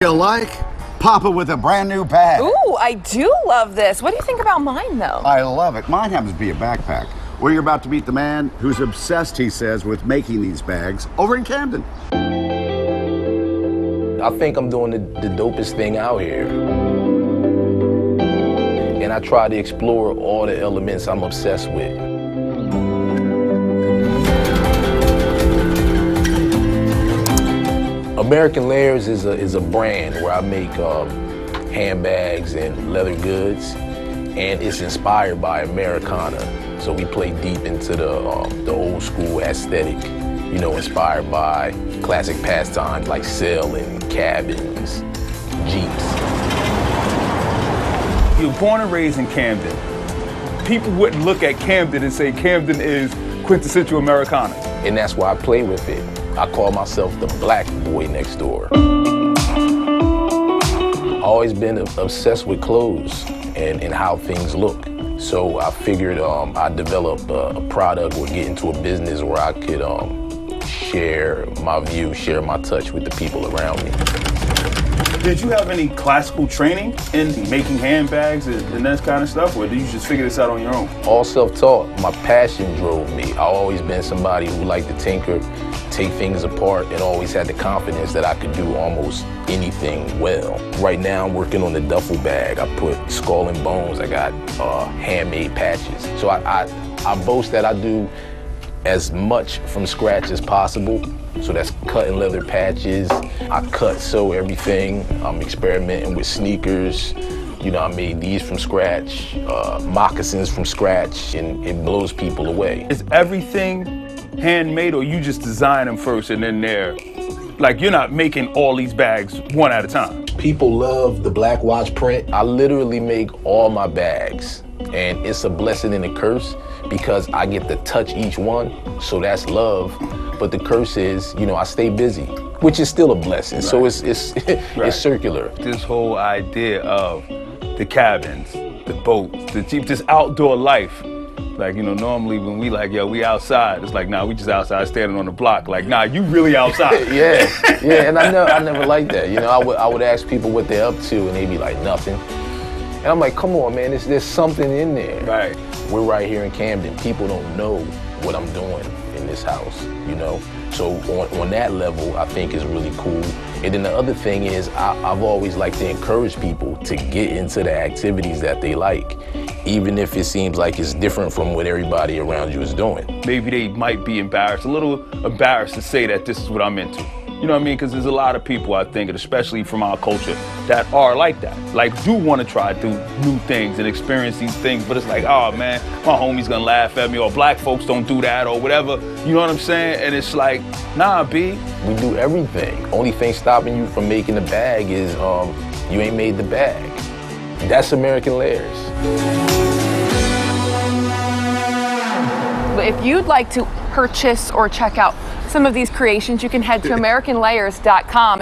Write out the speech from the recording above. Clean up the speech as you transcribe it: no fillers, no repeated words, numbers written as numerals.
You like? Papa with a brand new bag. Ooh, I do love this. What do you think about mine, though? I love it. Mine happens to be a backpack. Well, you're about to meet the man who's obsessed, he says, with making these bags over in Camden. I think I'm doing the dopest thing out here. And I try to explore all the elements I'm obsessed with. American Layers is a brand where I make handbags and leather goods, and it's inspired by Americana. So we play deep into the old school aesthetic, you know, inspired by classic pastimes like sailing, cabins, jeeps. You're born and raised in Camden. People wouldn't look at Camden and say Camden is quintessential Americana. And that's why I play with it. I call myself the black boy next door. I've always been obsessed with clothes and how things look. So I figured I'd develop a product or get into a business where I could share my view, share my touch with the people around me. Did you have any classical training in making handbags and that kind of stuff, or did you just figure this out on your own? All self-taught. My passion drove me. I've always been somebody who liked to tinker, take things apart, and always had the confidence that I could do almost anything well. Right now I'm working on the duffel bag. I put skull and bones. I got handmade patches. So I boast that I do as much from scratch as possible. So that's cutting leather patches. I sew everything. I'm experimenting with sneakers. You know, I made these from scratch, moccasins from scratch, and it blows people away. Is everything handmade, or you just design them first and then like you're not making all these bags one at a time? People love the black watch print. I literally make all my bags, and it's a blessing and a curse because I get to touch each one, so that's love. But the curse is, you know, I stay busy, which is still a blessing. Right. So it's right. It's circular. This whole idea of the cabins, the boats, the jeep, this outdoor life. Like, you know, normally when we like, yo, we outside, it's like, nah, we just outside standing on the block. Like, nah, you really outside. yeah, and I never liked that. You know, I would ask people what they're up to, and they'd be like, nothing. And I'm like, come on, man, there's something in there. Right. We're right here in Camden. People don't know what I'm doing in this house, you know? So on that level, I think is really cool. And then the other thing is, I've always liked to encourage people to get into the activities that they like, even if it seems like it's different from what everybody around you is doing. Maybe they might be embarrassed, a little embarrassed to say that this is what I'm into. You know what I mean? Because there's a lot of people, I think, and especially from our culture, that are like that. Like, do want to try to do new things and experience these things, but it's like, oh man, my homie's gonna laugh at me, or black folks don't do that, or whatever. You know what I'm saying? And it's like, nah, B. We do everything. Only thing stopping you from making the bag is you ain't made the bag. That's American Layers. If you'd like to purchase or check out some of these creations, you can head to AmericanLayers.com.